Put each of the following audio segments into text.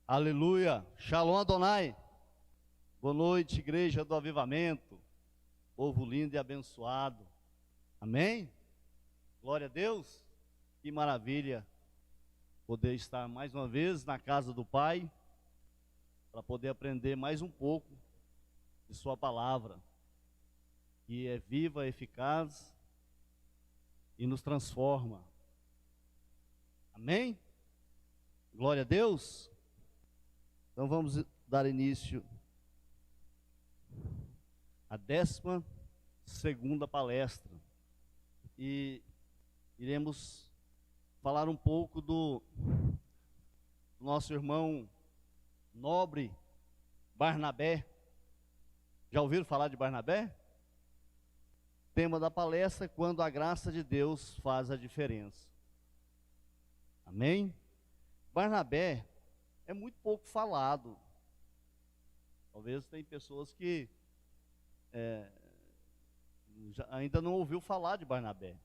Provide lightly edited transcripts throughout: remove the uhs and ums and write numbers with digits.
Aleluia, Shalom Adonai, boa noite, igreja do avivamento, povo lindo e abençoado, amém? Glória a Deus, que maravilha poder estar mais uma vez na casa do Pai, para poder aprender mais um pouco de sua palavra, que é viva, eficaz e nos transforma, amém? Glória a Deus. Então vamos dar início à 12ª palestra e iremos falar um pouco do nosso irmão nobre Barnabé. Já ouviram falar de Barnabé? Tema da palestra é quando a graça de Deus faz a diferença. Amém? Barnabé é muito pouco falado. Talvez tem pessoas que ainda não ouviu falar de Barnabé.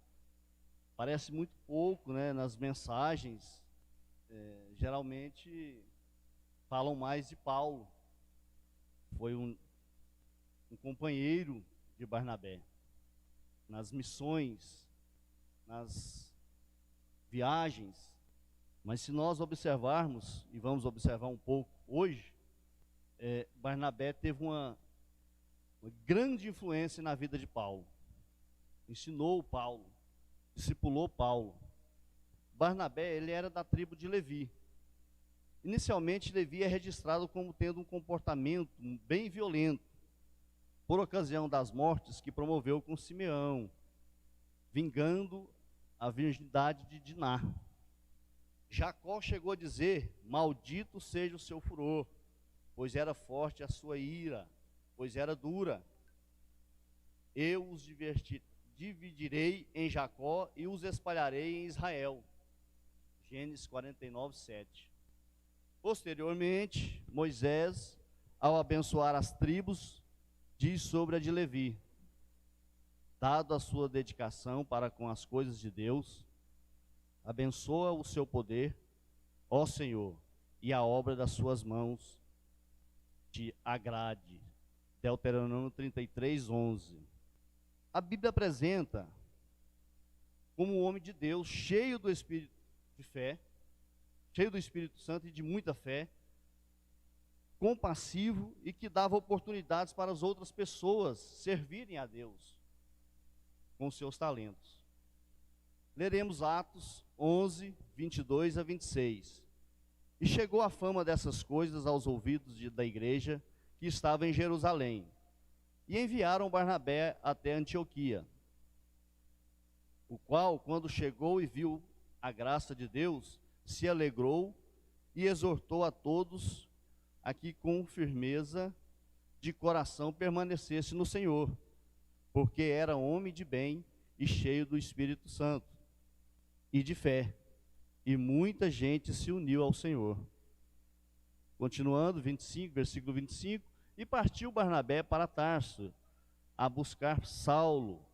Parece muito pouco, né? Nas mensagens, geralmente falam mais de Paulo. Foi um companheiro de Barnabé nas missões, nas viagens. Mas se nós observarmos, e vamos observar um pouco hoje, Barnabé teve uma grande influência na vida de Paulo. Ensinou Paulo, discipulou Paulo. Barnabé, ele era da tribo de Levi. Inicialmente, Levi é registrado como tendo um comportamento bem violento, por ocasião das mortes que promoveu com Simeão, vingando a virgindade de Diná. Jacó chegou a dizer: maldito seja o seu furor, pois era forte a sua ira, pois era dura. Eu os dividirei em Jacó e os espalharei em Israel. Gênesis 49, 7. Posteriormente, Moisés, ao abençoar as tribos, diz sobre a de Levi: dado a sua dedicação para com as coisas de Deus, abençoa o seu poder, ó Senhor, e a obra das suas mãos te agrade. Deuteronômio 33, 11. A Bíblia apresenta como um homem de Deus, cheio do Espírito de fé, cheio do Espírito Santo e de muita fé, compassivo e que dava oportunidades para as outras pessoas servirem a Deus com seus talentos. Leremos Atos 11, 22 a 26. E chegou a fama dessas coisas aos ouvidos da igreja que estava em Jerusalém. E enviaram Barnabé até Antioquia, o qual, quando chegou e viu a graça de Deus, se alegrou e exortou a todos a que com firmeza de coração permanecesse no Senhor, porque era homem de bem e cheio do Espírito Santo e de fé, e muita gente se uniu ao Senhor. Continuando, versículo 25, e partiu Barnabé para Tarso, a buscar Saulo,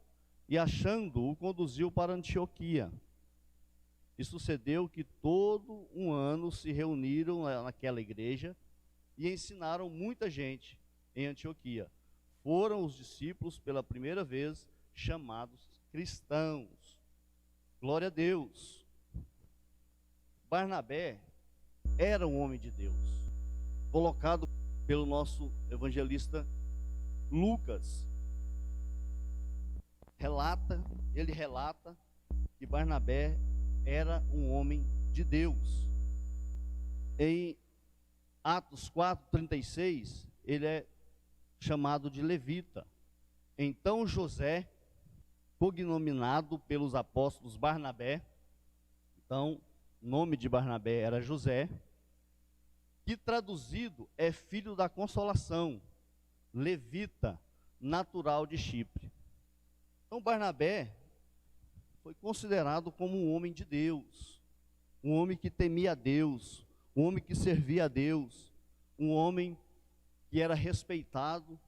e achando-o, conduziu para Antioquia. E sucedeu que todo um ano se reuniram naquela igreja, e ensinaram muita gente em Antioquia. Foram os discípulos, pela primeira vez, chamados cristãos. Glória a Deus. Barnabé era um homem de Deus, colocado pelo nosso evangelista Lucas. Ele relata que Barnabé era um homem de Deus. Em Atos 4:36, ele é chamado de levita. Então José, cognominado pelos apóstolos Barnabé, então o nome de Barnabé era José, que traduzido é filho da consolação, levita, natural de Chipre. Então Barnabé foi considerado como um homem de Deus, um homem que temia a Deus, um homem que servia a Deus, um homem que era respeitado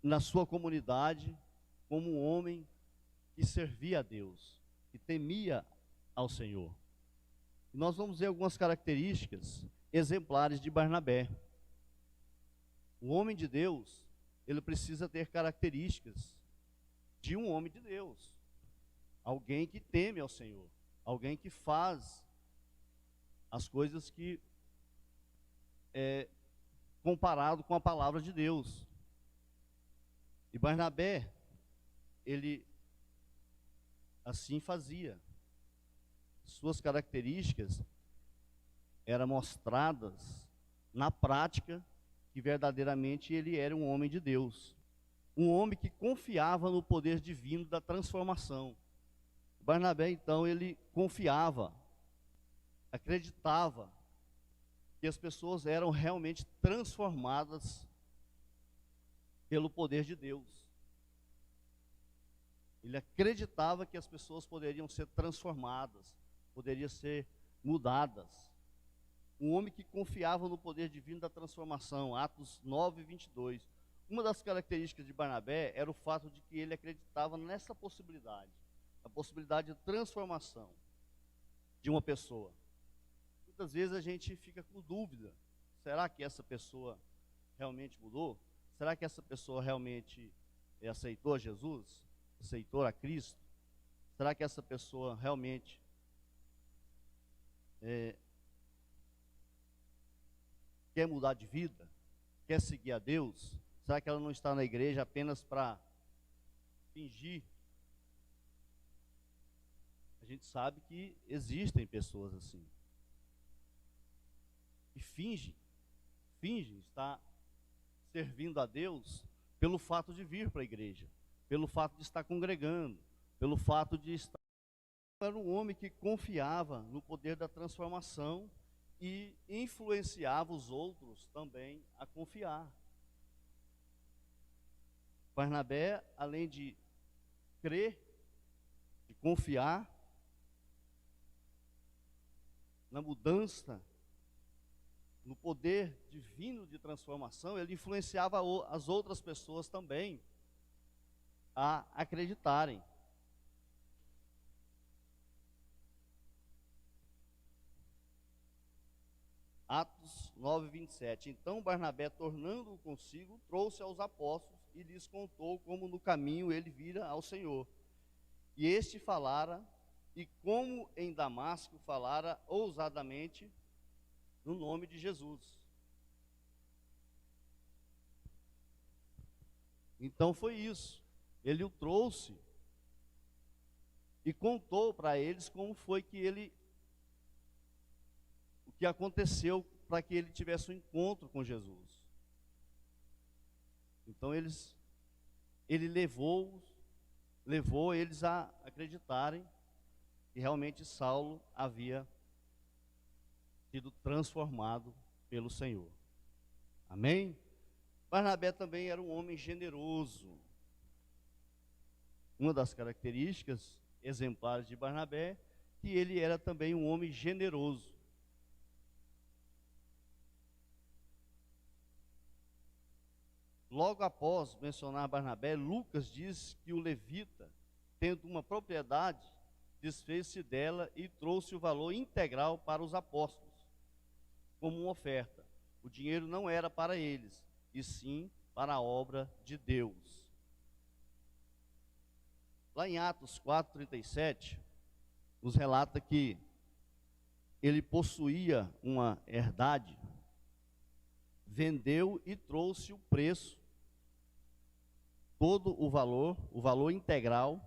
na sua comunidade como um homem que servia a Deus, que temia ao Senhor. E nós vamos ver algumas características exemplares de Barnabé. O homem de Deus, ele precisa ter características de um homem de Deus. Alguém que teme ao Senhor. Alguém que faz as coisas que comparado com a palavra de Deus. E Barnabé, ele assim fazia. Suas características eram mostradas na prática que verdadeiramente ele era um homem de Deus. Um homem que confiava no poder divino da transformação. Barnabé, então, ele confiava, acreditava que as pessoas eram realmente transformadas pelo poder de Deus. Ele acreditava que as pessoas poderiam ser transformadas, poderiam ser mudadas. Um homem que confiava no poder divino da transformação, Atos 9, 22. Uma das características de Barnabé era o fato de que ele acreditava nessa possibilidade, a possibilidade de transformação de uma pessoa. Muitas vezes a gente fica com dúvida, será que essa pessoa realmente mudou? Será que essa pessoa realmente aceitou a Jesus? Aceitou a Cristo? Será que essa pessoa realmente quer mudar de vida? Quer seguir a Deus? Será que ela não está na igreja apenas para fingir? A gente sabe que existem pessoas assim, que fingem estar servindo a Deus pelo fato de vir para a igreja, pelo fato de estar congregando, pelo fato de estar... Era um homem que confiava no poder da transformação e influenciava os outros também a confiar. Barnabé, além de crer, de confiar na mudança, no poder divino de transformação, ele influenciava as outras pessoas também a acreditarem. Atos 9, 27. Então Barnabé, tornando-o consigo, trouxe aos apóstolos e lhes contou como no caminho ele vira ao Senhor. E este falara, e como em Damasco falara ousadamente no nome de Jesus. Então foi isso. Ele o trouxe e contou para eles como foi que o que aconteceu para que ele tivesse um encontro com Jesus. Então ele levou eles a acreditarem que realmente Saulo havia sido transformado pelo Senhor. Amém? Barnabé também era um homem generoso. Uma das características exemplares de Barnabé, que ele era também um homem generoso. Logo após mencionar Barnabé, Lucas diz que o levita, tendo uma propriedade, desfez-se dela e trouxe o valor integral para os apóstolos, como uma oferta. O dinheiro não era para eles, e sim para a obra de Deus. Lá em Atos 4:37, nos relata que ele possuía uma herdade, vendeu e trouxe o preço, todo o valor integral,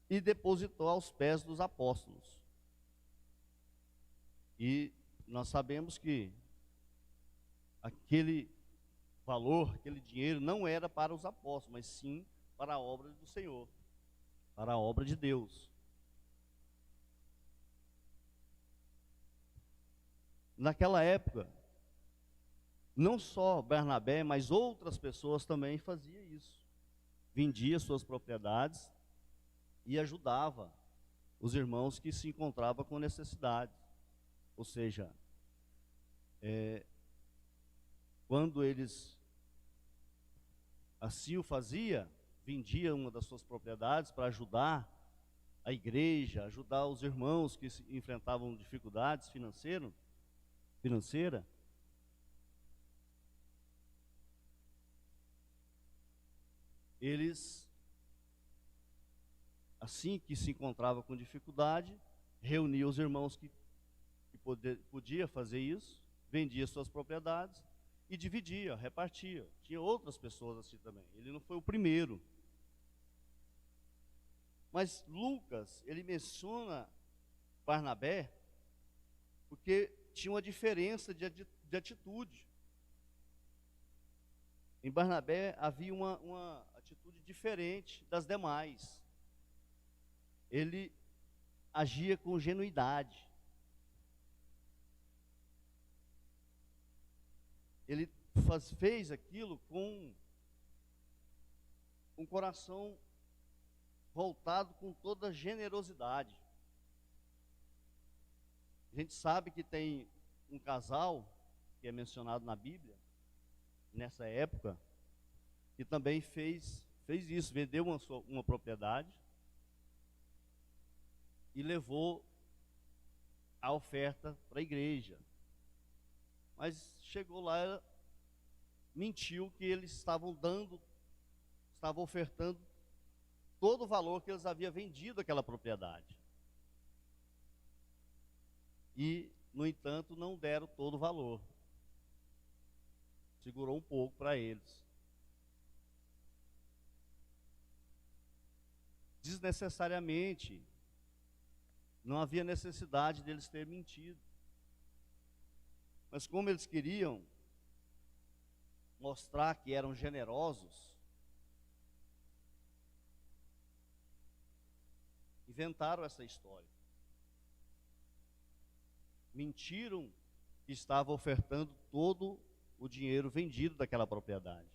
e depositou aos pés dos apóstolos. E nós sabemos que aquele valor, aquele dinheiro não era para os apóstolos, mas sim para a obra do Senhor, para a obra de Deus. Naquela época, não só Barnabé, mas outras pessoas também faziam isso. Vendia suas propriedades e ajudava os irmãos que se encontravam com necessidade. Ou seja, quando eles assim o faziam, vendia uma das suas propriedades para ajudar a igreja, ajudar os irmãos que enfrentavam dificuldades financeiras, eles, assim que se encontrava com dificuldade, reunia os irmãos que podia fazer isso, vendia suas propriedades e dividia, repartia. Tinha outras pessoas assim também. Ele não foi o primeiro. Mas Lucas, ele menciona Barnabé porque tinha uma diferença de atitude. Em Barnabé havia uma atitude diferente das demais. Ele agia com genuidade. Ele fez aquilo com um coração voltado com toda generosidade. A gente sabe que tem um casal, que é mencionado na Bíblia, nessa época, que também fez isso, vendeu uma propriedade e levou a oferta para a igreja. Mas chegou lá, mentiu que eles estavam ofertando todo o valor que eles haviam vendido aquela propriedade. E, no entanto, não deram todo o valor. Segurou um pouco para eles. Desnecessariamente, não havia necessidade deles terem mentido. Mas como eles queriam mostrar que eram generosos, inventaram essa história. Mentiram que estava ofertando todo o dinheiro vendido daquela propriedade.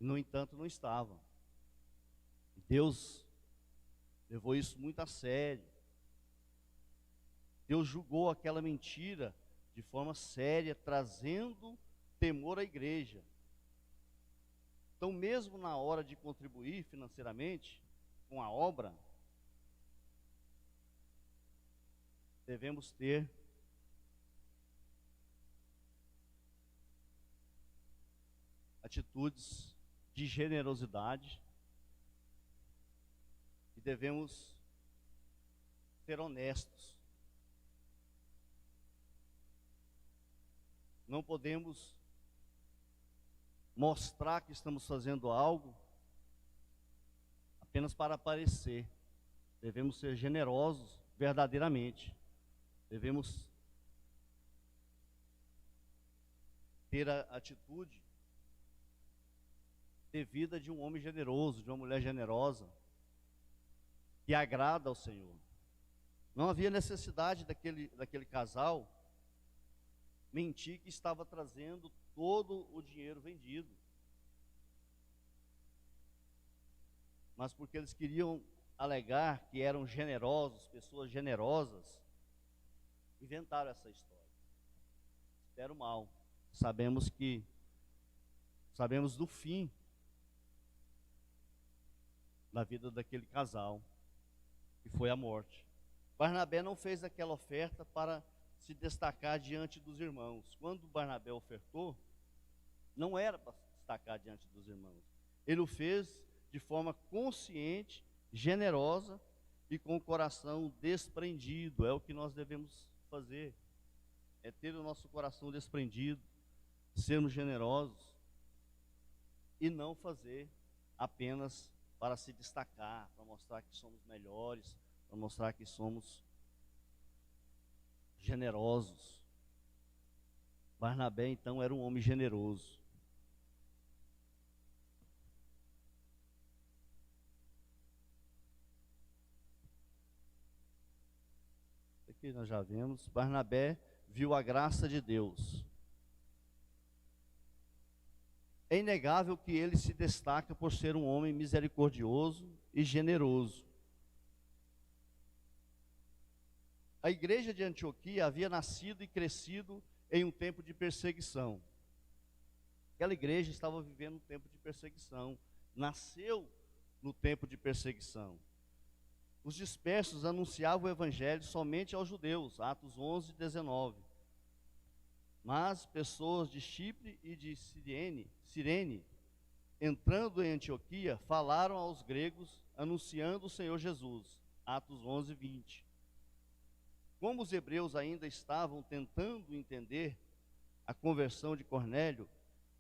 No entanto, não estava. Deus levou isso muito a sério. Deus julgou aquela mentira de forma séria, trazendo temor à igreja. Então, mesmo na hora de contribuir financeiramente com a obra, devemos ter atitudes de generosidade e devemos ser honestos. Não podemos mostrar que estamos fazendo algo apenas para aparecer. Devemos ser generosos verdadeiramente. Devemos ter a atitude devida de um homem generoso, de uma mulher generosa, que agrada ao Senhor. Não havia necessidade daquele casal mentir que estava trazendo todo o dinheiro vendido. Mas porque eles queriam alegar que eram generosos, pessoas generosas, inventaram essa história. Deram mal. Sabemos do fim da vida daquele casal, que foi a morte. Barnabé não fez aquela oferta para se destacar diante dos irmãos. Quando Barnabé ofertou, não era para se destacar diante dos irmãos. Ele o fez de forma consciente, generosa e com o coração desprendido. É o que nós devemos fazer. É ter o nosso coração desprendido, sermos generosos e não fazer apenas para se destacar, para mostrar que somos melhores, para mostrar que somos generosos. Barnabé, então, era um homem generoso. Aqui nós já vemos, Barnabé viu a graça de Deus. É inegável que ele se destaca por ser um homem misericordioso e generoso. A igreja de Antioquia havia nascido e crescido em um tempo de perseguição. Aquela igreja estava vivendo um tempo de perseguição, nasceu no tempo de perseguição. Os dispersos anunciavam o evangelho somente aos judeus, Atos 11, 19. Mas pessoas de Chipre e de Cirene entrando em Antioquia, falaram aos gregos, anunciando o Senhor Jesus. Atos 11, 20. Como os hebreus ainda estavam tentando entender a conversão de Cornélio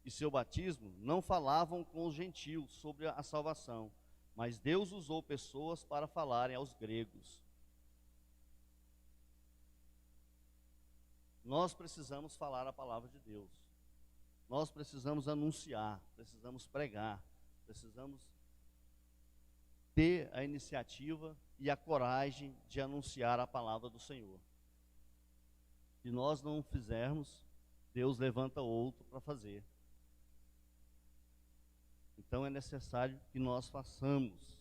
e seu batismo, não falavam com os gentios sobre a salvação, mas Deus usou pessoas para falarem aos gregos. Nós precisamos falar a palavra de Deus. Nós precisamos anunciar, precisamos pregar, precisamos ter a iniciativa e a coragem de anunciar a palavra do Senhor. Se nós não fizermos, Deus levanta outro para fazer. Então é necessário que nós façamos.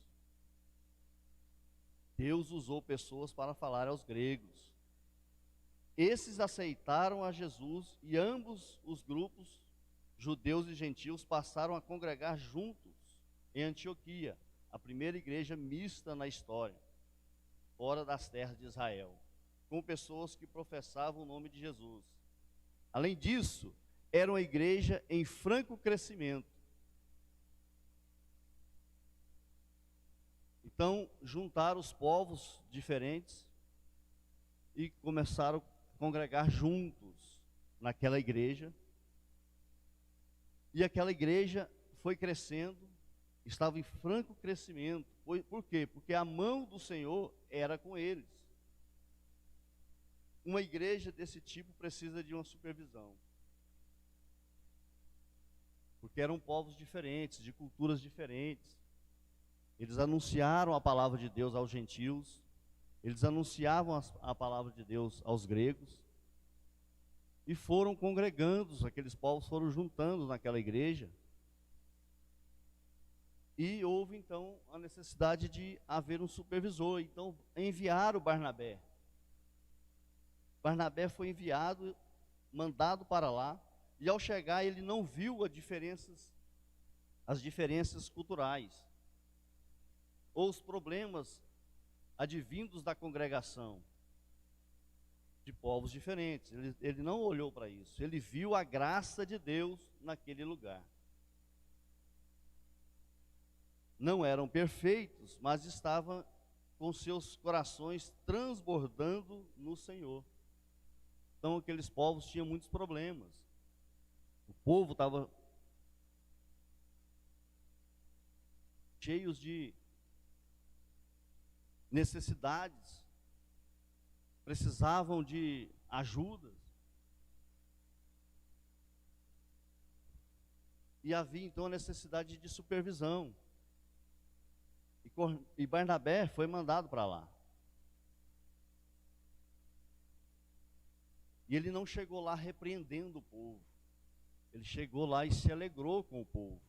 Deus usou pessoas para falar aos gregos. Esses aceitaram a Jesus e ambos os grupos, judeus e gentios, passaram a congregar juntos em Antioquia, a primeira igreja mista na história, fora das terras de Israel, com pessoas que professavam o nome de Jesus. Além disso, era uma igreja em franco crescimento. Então, juntaram os povos diferentes e começaram a congregar juntos naquela igreja. E aquela igreja foi crescendo, estava em franco crescimento. Por quê? Porque a mão do Senhor era com eles. Uma igreja desse tipo precisa de uma supervisão. Porque eram povos diferentes, de culturas diferentes. Eles anunciaram a palavra de Deus aos gentios, eles anunciavam a palavra de Deus aos gregos, e foram congregando, aqueles povos foram juntando naquela igreja, e houve então a necessidade de haver um supervisor. Então enviaram Barnabé. Barnabé foi enviado, mandado para lá, e ao chegar ele não viu as diferenças culturais, ou os problemas advindos da congregação de povos diferentes. Ele não olhou para isso, ele viu a graça de Deus naquele lugar. Não eram perfeitos, mas estavam com seus corações transbordando no Senhor. Então aqueles povos tinham muitos problemas. O povo estava cheios de necessidades, precisavam de ajuda. E havia então a necessidade de supervisão. E Barnabé foi mandado para lá. E ele não chegou lá repreendendo o povo. Ele chegou lá e se alegrou com o povo.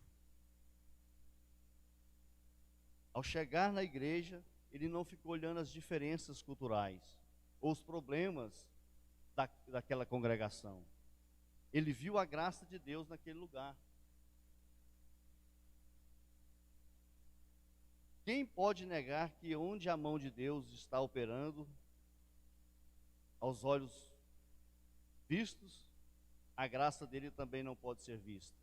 Ao chegar na igreja, ele não ficou olhando as diferenças culturais, ou os problemas daquela congregação. Ele viu a graça de Deus naquele lugar. Quem pode negar que onde a mão de Deus está operando, aos olhos vistos, a graça dele também não pode ser vista?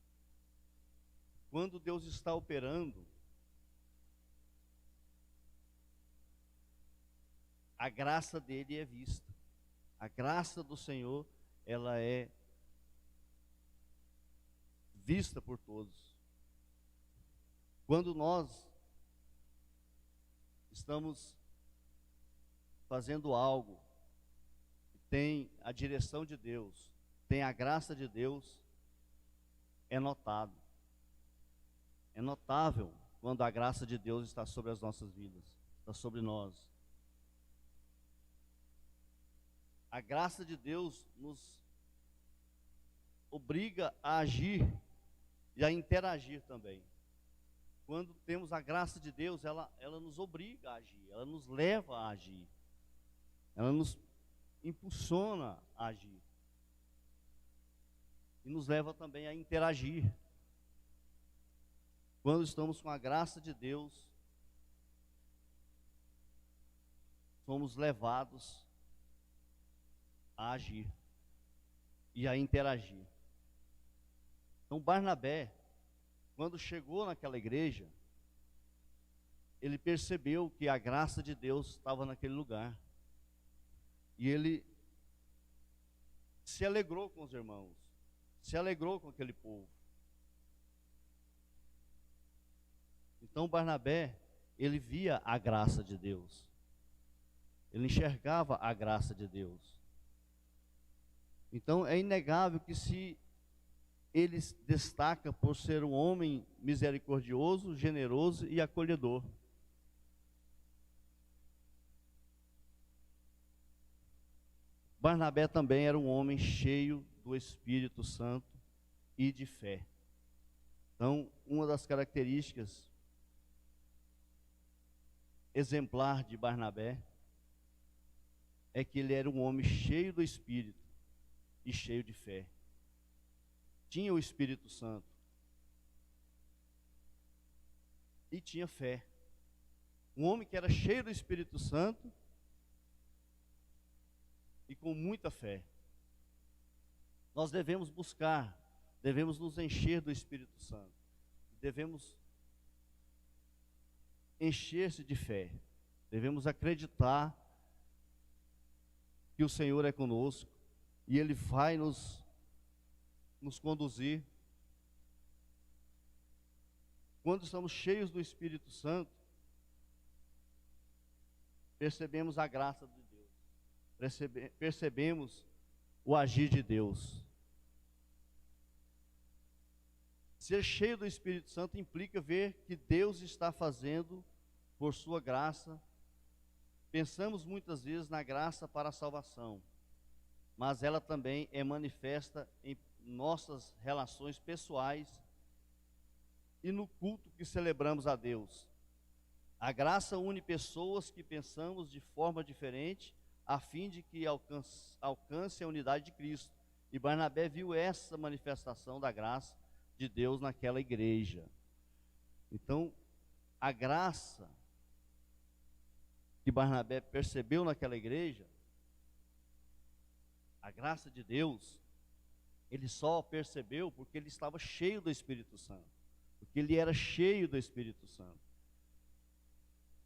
Quando Deus está operando, a graça dele é vista. A graça do Senhor, ela é vista por todos. Quando nós estamos fazendo algo que tem a direção de Deus, tem a graça de Deus, é notado. É notável quando a graça de Deus está sobre as nossas vidas, está sobre nós. A graça de Deus nos obriga a agir e a interagir também. Quando temos a graça de Deus, ela nos obriga a agir, ela nos leva a agir, ela nos impulsiona a agir e nos leva também a interagir. Quando estamos com a graça de Deus, somos levados a agir e a interagir. Então Barnabé, quando chegou naquela igreja, ele percebeu que a graça de Deus estava naquele lugar. E ele se alegrou com os irmãos, se alegrou com aquele povo. Então Barnabé, ele via a graça de Deus. Ele enxergava a graça de Deus. Então é inegável que se ele destaca por ser um homem misericordioso, generoso e acolhedor. Barnabé também era um homem cheio do Espírito Santo e de fé. Então, uma das características exemplar de Barnabé é que ele era um homem cheio do Espírito e cheio de fé. Tinha o Espírito Santo e tinha fé. Um homem que era cheio do Espírito Santo e com muita fé. Nós devemos buscar, devemos nos encher do Espírito Santo. Devemos encher-se de fé. Devemos acreditar que o Senhor é conosco e Ele vai nos conduzir. Quando estamos cheios do Espírito Santo, percebemos a graça de Deus, percebemos o agir de Deus. Ser cheio do Espírito Santo implica ver que Deus está fazendo por sua graça. Pensamos muitas vezes na graça para a salvação, mas ela também é manifesta em nossas relações pessoais e no culto que celebramos a Deus. A graça une pessoas que pensamos de forma diferente, a fim de que alcance a unidade de Cristo. E Barnabé viu essa manifestação da graça de Deus naquela igreja. Então, a graça que Barnabé percebeu naquela igreja, a graça de Deus, ele só percebeu porque ele estava cheio do Espírito Santo, porque ele era cheio do Espírito Santo,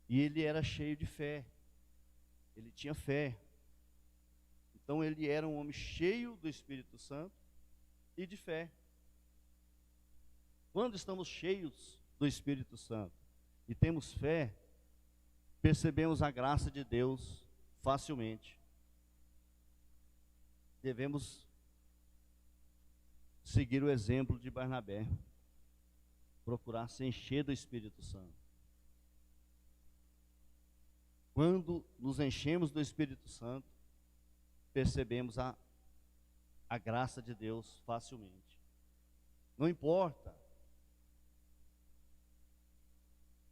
e ele era cheio de fé, ele tinha fé. Então ele era um homem cheio do Espírito Santo e de fé. Quando estamos cheios do Espírito Santo e temos fé, percebemos a graça de Deus facilmente. Devemos seguir o exemplo de Barnabé, procurar se encher do Espírito Santo. Quando nos enchemos do Espírito Santo, percebemos a graça de Deus facilmente. Não importa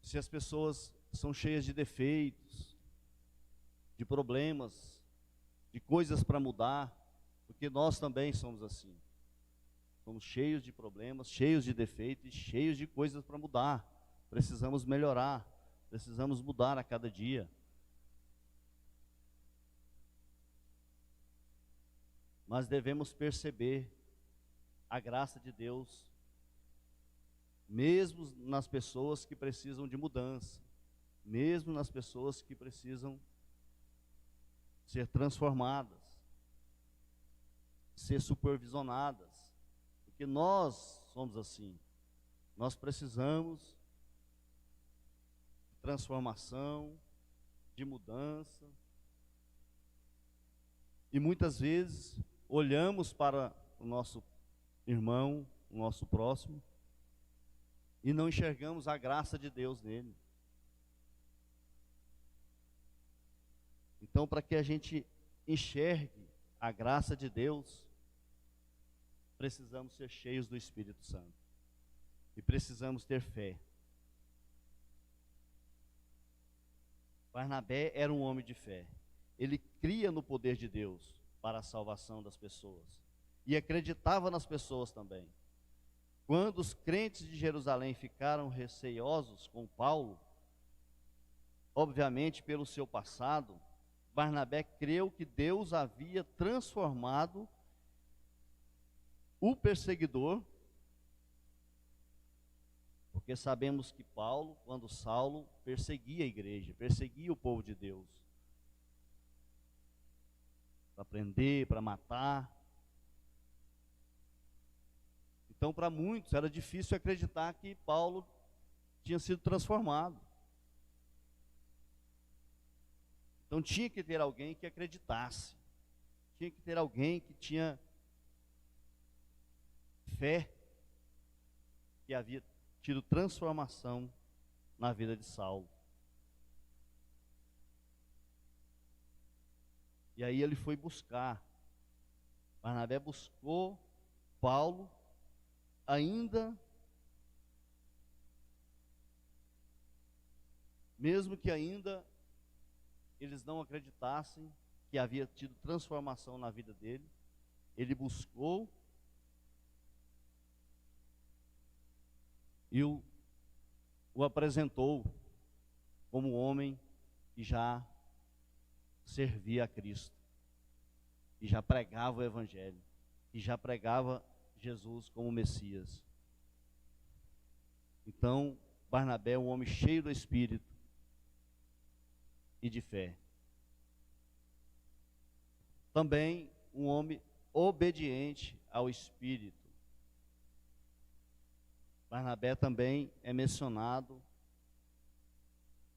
se as pessoas são cheias de defeitos, de problemas, de coisas para mudar, porque nós também somos assim. Somos cheios de problemas, cheios de defeitos e cheios de coisas para mudar. Precisamos melhorar, precisamos mudar a cada dia. Mas devemos perceber a graça de Deus, mesmo nas pessoas que precisam de mudança, mesmo nas pessoas que precisam ser transformadas, ser supervisionadas, porque nós somos assim. Nós precisamos de transformação, de mudança, e muitas vezes olhamos para o nosso irmão, o nosso próximo, e não enxergamos a graça de Deus nele. Então, para que a gente enxergue a graça de Deus, precisamos ser cheios do Espírito Santo. E precisamos ter fé. Barnabé era um homem de fé. Ele cria no poder de Deus para a salvação das pessoas. E acreditava nas pessoas também. Quando os crentes de Jerusalém ficaram receosos com Paulo, obviamente pelo seu passado, Barnabé creu que Deus havia transformado o perseguidor Porque sabemos que Paulo, quando Saulo, perseguia a igreja, perseguia o povo de Deus. Para prender, para matar. Então, para muitos, era difícil acreditar que Paulo tinha sido transformado. Então, tinha que ter alguém que acreditasse. Tinha que ter alguém que tinha fé que havia tido transformação na vida de Saulo. E aí ele foi buscar. Barnabé buscou Paulo, ainda, mesmo que ainda eles não acreditassem que havia tido transformação na vida dele, ele buscou e o apresentou como homem que já servia a Cristo, que já pregava o Evangelho, que já pregava Jesus como Messias. Então, Barnabé é um homem cheio do Espírito e de fé. Também um homem obediente ao Espírito. Barnabé também é mencionado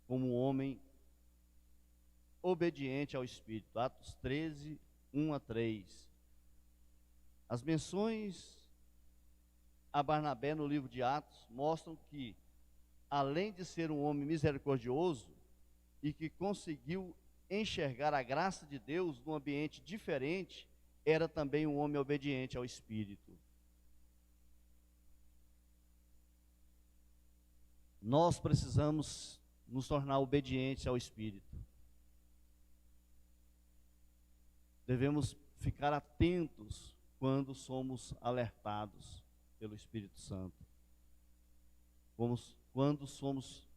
como um homem obediente ao Espírito. Atos 13, 1 a 3. As menções a Barnabé no livro de Atos mostram que, além de ser um homem misericordioso e que conseguiu enxergar a graça de Deus num ambiente diferente, era também um homem obediente ao Espírito. Nós precisamos nos tornar obedientes ao Espírito. Devemos ficar atentos quando somos alertados pelo Espírito Santo. Quando somos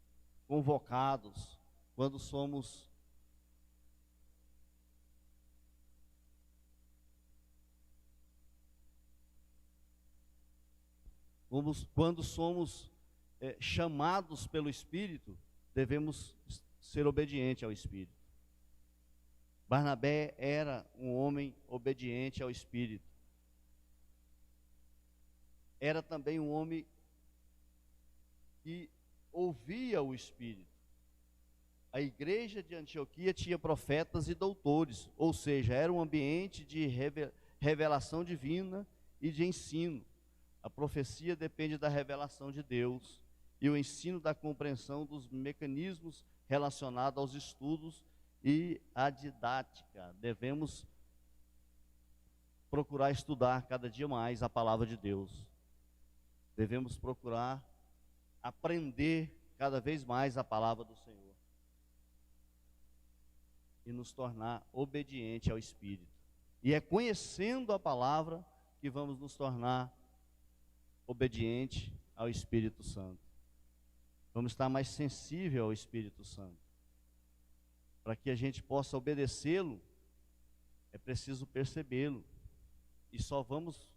convocados, quando somos chamados pelo Espírito, devemos ser obedientes ao Espírito. Barnabé era um homem obediente ao Espírito. Era também um homem que ouvia o Espírito. A igreja de Antioquia tinha profetas e doutores, ou seja, era um ambiente de revelação divina e de ensino. A profecia depende da revelação de Deus e o ensino da compreensão dos mecanismos relacionados aos estudos e à didática. Devemos procurar estudar cada dia mais a palavra de Deus. Devemos procurar aprender cada vez mais a palavra do Senhor e nos tornar obediente ao Espírito. E é conhecendo a palavra que vamos nos tornar obediente ao Espírito Santo. Vamos estar mais sensível ao Espírito Santo. Para que a gente possa obedecê-lo, é preciso percebê-lo. E só vamos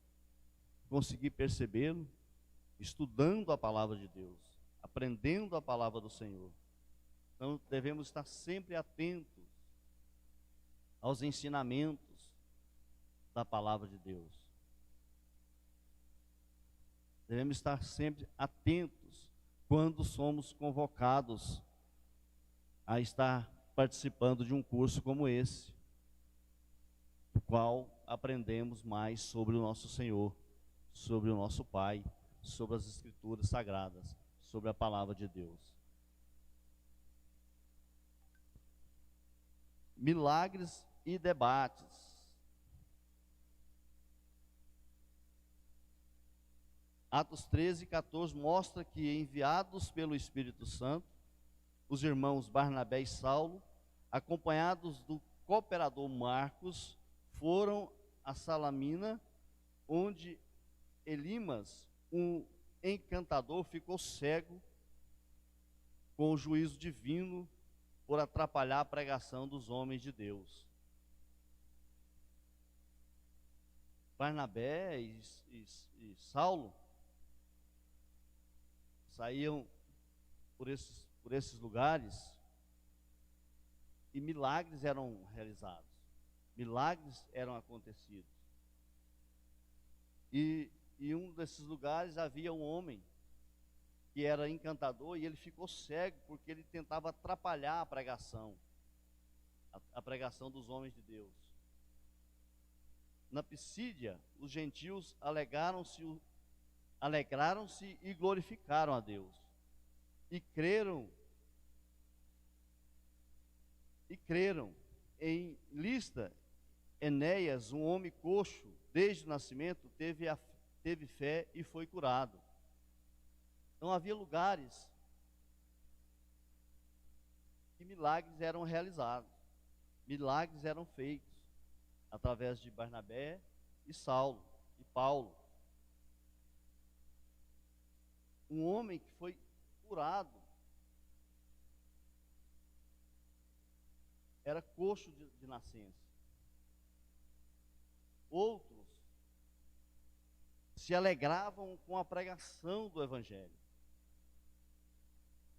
conseguir percebê-lo estudando a palavra de Deus, aprendendo a palavra do Senhor. Então devemos estar sempre atentos aos ensinamentos da palavra de Deus. Devemos estar sempre atentos quando somos convocados a estar participando de um curso como esse, no qual aprendemos mais sobre o nosso Senhor, sobre o nosso Pai, sobre as Escrituras Sagradas, sobre a palavra de Deus. Milagres e debates. Atos 13, 14 mostra que, enviados pelo Espírito Santo, os irmãos Barnabé e Saulo, acompanhados do cooperador Marcos, foram a Salamina, onde Elimas, um encantador, ficou cego com o juízo divino por atrapalhar a pregação dos homens de Deus. Barnabé e Saulo saíam por esses lugares e milagres eram realizados, milagres eram acontecidos. E em um desses lugares havia um homem que era encantador e ele ficou cego porque ele tentava atrapalhar a pregação dos homens de Deus. Na Pisídia, os gentios alegraram-se e glorificaram a Deus. E creram em Listra. Enéas, um homem coxo, desde o nascimento, teve fé e foi curado. Então havia lugares que milagres eram realizados, milagres eram feitos através de Barnabé e Saulo e Paulo. Um homem que foi curado era coxo de nascença. Outros se alegravam com a pregação do Evangelho.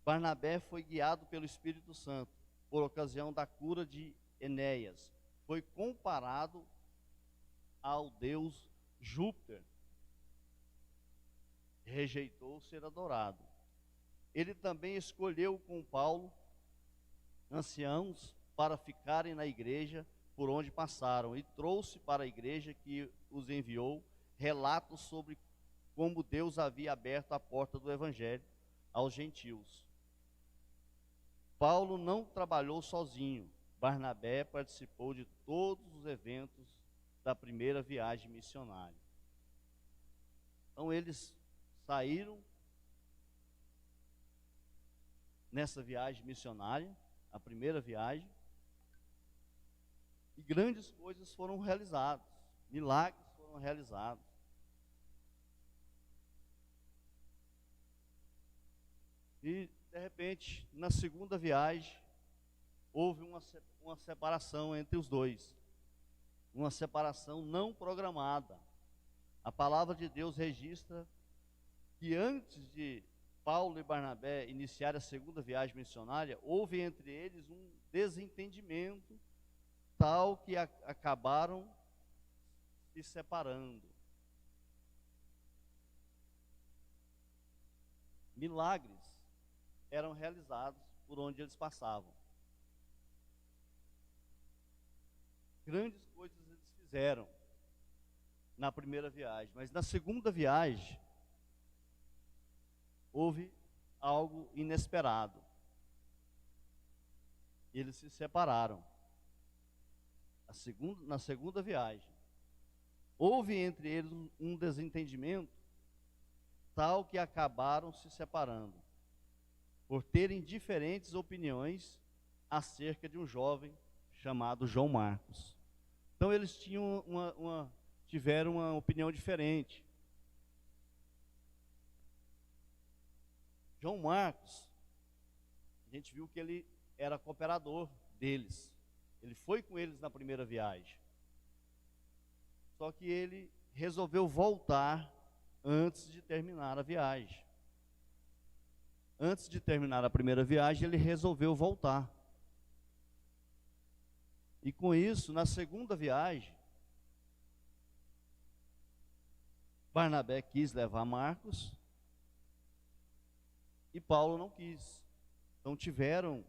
Barnabé foi guiado pelo Espírito Santo por ocasião da cura de Enéas. Foi comparado ao deus Júpiter. Rejeitou ser adorado. Ele também escolheu com Paulo anciãos para ficarem na igreja por onde passaram e trouxe para a igreja que os enviou relatos sobre como Deus havia aberto a porta do Evangelho aos gentios. Paulo não trabalhou sozinho. Barnabé participou de todos os eventos da primeira viagem missionária. Então eles saíram nessa viagem missionária, a primeira viagem, e grandes coisas foram realizadas, milagres foram realizados. E, de repente, na segunda viagem, houve uma separação entre os dois, uma separação não programada. A palavra de Deus registra que antes de Paulo e Barnabé iniciarem a segunda viagem missionária, houve entre eles um desentendimento tal que acabaram se separando. Milagres eram realizados por onde eles passavam. Grandes coisas eles fizeram na primeira viagem, mas na segunda viagem houve algo inesperado. Eles se separaram. Na segunda viagem, houve entre eles um desentendimento tal que acabaram se separando, por terem diferentes opiniões acerca de um jovem chamado João Marcos. Então eles tiveram uma opinião diferente. João Marcos, a gente viu que ele era cooperador deles. Ele foi com eles na primeira viagem. Só que ele resolveu voltar antes de terminar a viagem. Antes de terminar a primeira viagem, ele resolveu voltar. E com isso, na segunda viagem, Barnabé quis levar Marcos e Paulo não quis. Então tiveram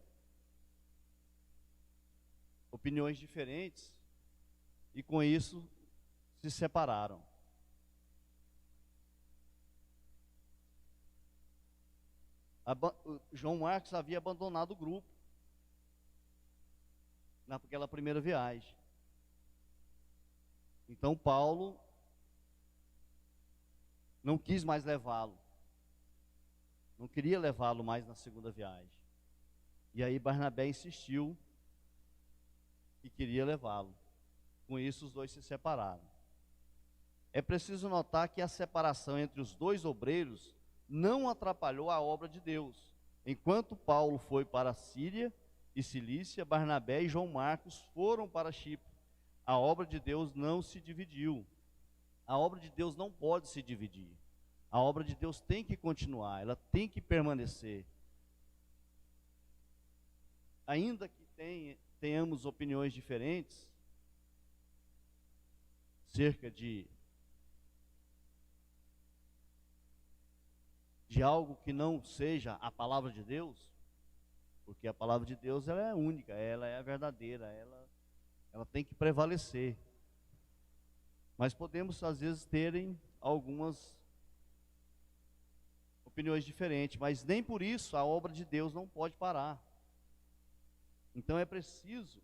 opiniões diferentes e com isso se separaram. João Marcos havia abandonado o grupo naquela primeira viagem. Então Paulo não quis mais levá-lo. Não queria levá-lo mais na segunda viagem. E aí Barnabé insistiu e queria levá-lo. Com isso os dois se separaram. É preciso notar que a separação entre os dois obreiros não atrapalhou a obra de Deus. Enquanto Paulo foi para a Síria e Cilícia, Barnabé e João Marcos foram para Chipre. A obra de Deus não se dividiu. A obra de Deus não pode se dividir. A obra de Deus tem que continuar, ela tem que permanecer. Ainda que tenhamos opiniões diferentes acerca de algo que não seja a palavra de Deus, porque a palavra de Deus ela é única, ela é verdadeira, ela tem que prevalecer. Mas podemos às vezes terem algumas opiniões diferentes, mas nem por isso a obra de Deus não pode parar. Então é preciso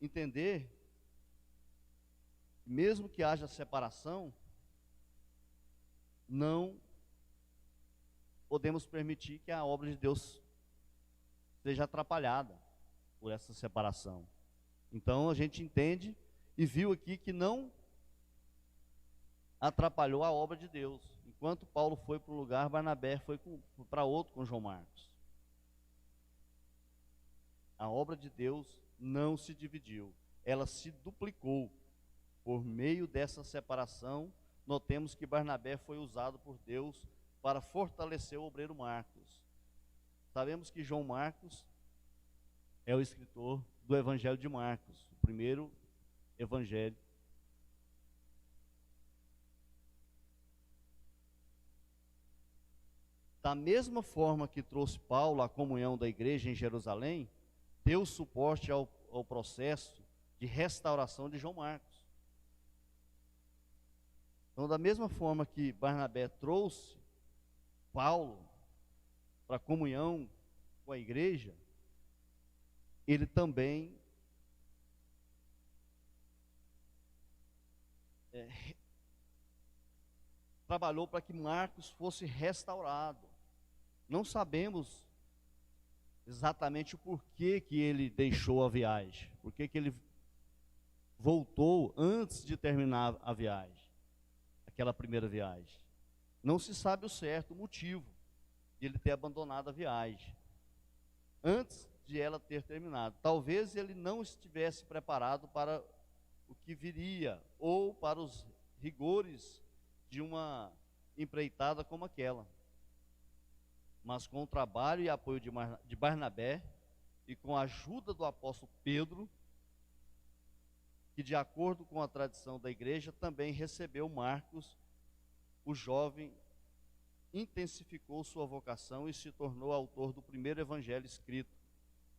entender, mesmo que haja separação, não podemos permitir que a obra de Deus seja atrapalhada por essa separação. Então a gente entende e viu aqui que não atrapalhou a obra de Deus. Enquanto Paulo foi para um lugar, Barnabé foi para outro com João Marcos. A obra de Deus não se dividiu, ela se duplicou. Por meio dessa separação, notemos que Barnabé foi usado por Deus para fortalecer o obreiro Marcos. Sabemos que João Marcos é o escritor do Evangelho de Marcos, o primeiro evangelho. Da mesma forma que trouxe Paulo à comunhão da igreja em Jerusalém, deu suporte ao processo de restauração de João Marcos. Então, da mesma forma que Barnabé trouxe Paulo para a comunhão com a igreja, ele também trabalhou para que Marcos fosse restaurado. Não sabemos exatamente o porquê que ele deixou a viagem, porquê que ele voltou antes de terminar a viagem, aquela primeira viagem. Não se sabe o certo, o motivo de ele ter abandonado a viagem antes de ela ter terminado. Talvez ele não estivesse preparado para o que viria, ou para os rigores de uma empreitada como aquela. Mas com o trabalho e apoio de Barnabé, e com a ajuda do apóstolo Pedro, que de acordo com a tradição da igreja, também recebeu Marcos, o jovem intensificou sua vocação e se tornou autor do primeiro evangelho escrito,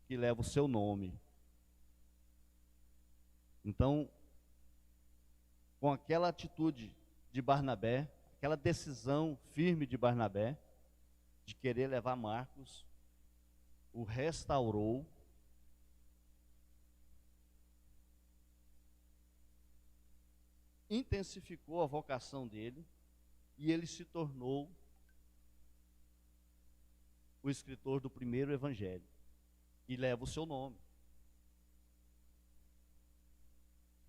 que leva o seu nome. Então, com aquela atitude de Barnabé, aquela decisão firme de Barnabé, de querer levar Marcos, o restaurou, intensificou a vocação dele, e ele se tornou o escritor do primeiro evangelho, e leva o seu nome.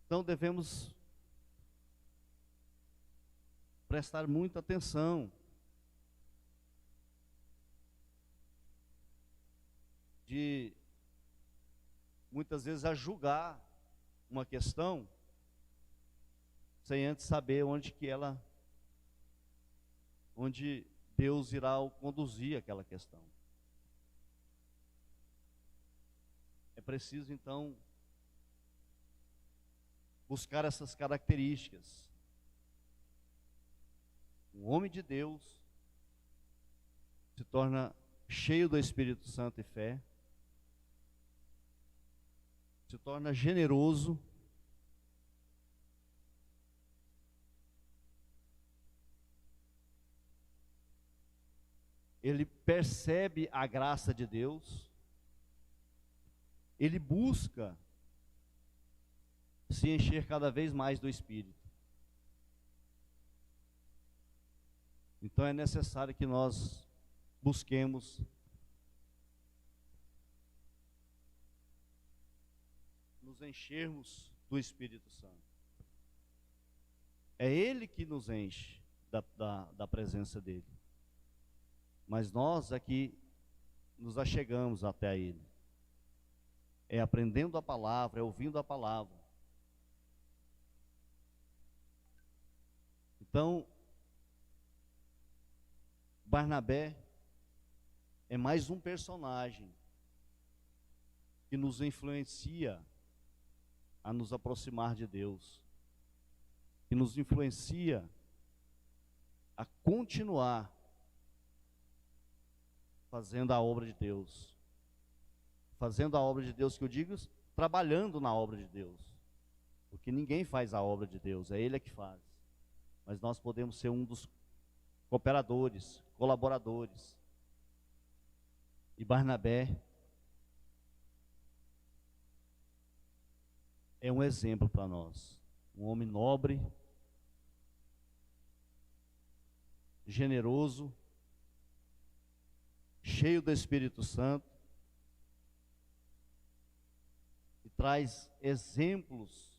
Então devemos prestar muita atenção de muitas vezes a julgar uma questão sem antes saber onde Deus irá conduzir aquela questão. É preciso então buscar essas características. Um homem de Deus se torna cheio do Espírito Santo e fé, se torna generoso, ele percebe a graça de Deus, ele busca se encher cada vez mais do Espírito. Então é necessário que nós busquemos nos enchermos do Espírito Santo. É Ele que nos enche da presença dEle. Mas nós aqui nos achegamos até Ele. É aprendendo a palavra, é ouvindo a palavra. Então, Barnabé é mais um personagem que nos influencia a nos aproximar de Deus, que nos influencia a continuar fazendo a obra de Deus. Fazendo a obra de Deus, que eu digo, trabalhando na obra de Deus. Porque ninguém faz a obra de Deus, é Ele é que faz. Mas nós podemos ser um dos cooperadores, colaboradores. E Barnabé é um exemplo para nós. Um homem nobre, generoso, cheio do Espírito Santo, e traz exemplos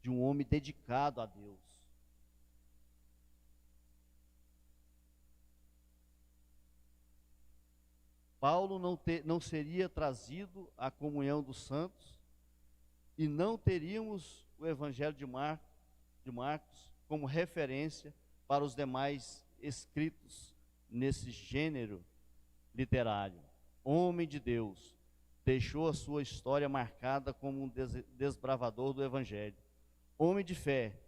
de um homem dedicado a Deus. Paulo não seria trazido à comunhão dos santos e não teríamos o Evangelho de Marcos como referência para os demais escritos nesse gênero literário. Homem de Deus, deixou a sua história marcada como um desbravador do Evangelho. Homem de fé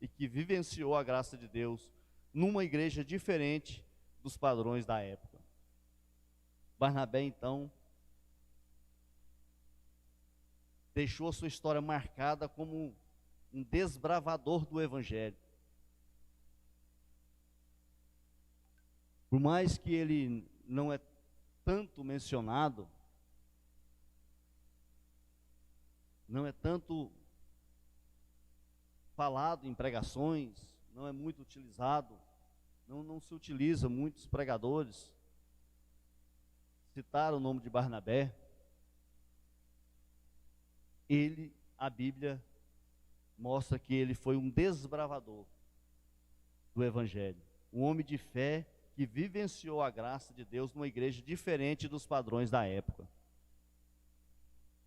e que vivenciou a graça de Deus numa igreja diferente dos padrões da época. Barnabé, então, deixou a sua história marcada como um desbravador do Evangelho. Por mais que ele não é tanto mencionado, não é tanto falado em pregações, não é muito utilizado, não se utiliza muitos pregadores citar o nome de Barnabé. A Bíblia mostra que ele foi um desbravador do Evangelho, um homem de fé que vivenciou a graça de Deus numa igreja diferente dos padrões da época.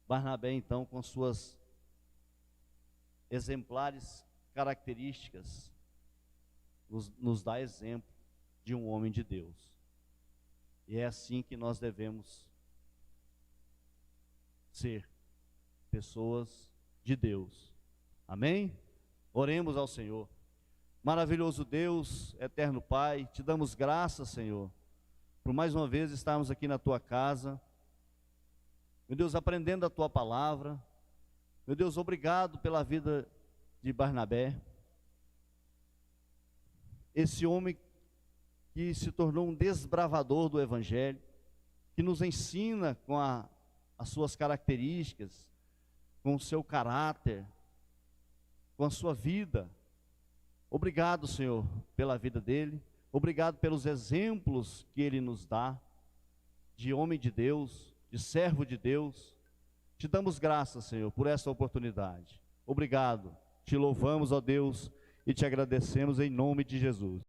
Barnabé, então, com suas exemplares características, nos dá exemplo de um homem de Deus. E é assim que nós devemos ser, pessoas de Deus. Amém? Oremos ao Senhor. Maravilhoso Deus, eterno Pai, te damos graças, Senhor, por mais uma vez estarmos aqui na tua casa. Meu Deus, aprendendo a tua palavra. Meu Deus, obrigado pela vida de Barnabé, esse homem que se tornou um desbravador do Evangelho, que nos ensina com as suas características, com o seu caráter, com a sua vida. Obrigado, Senhor, pela vida dele. Obrigado pelos exemplos que ele nos dá, de homem de Deus, de servo de Deus. Te damos graças, Senhor, por essa oportunidade. Obrigado. Te louvamos, ó Deus, e te agradecemos em nome de Jesus.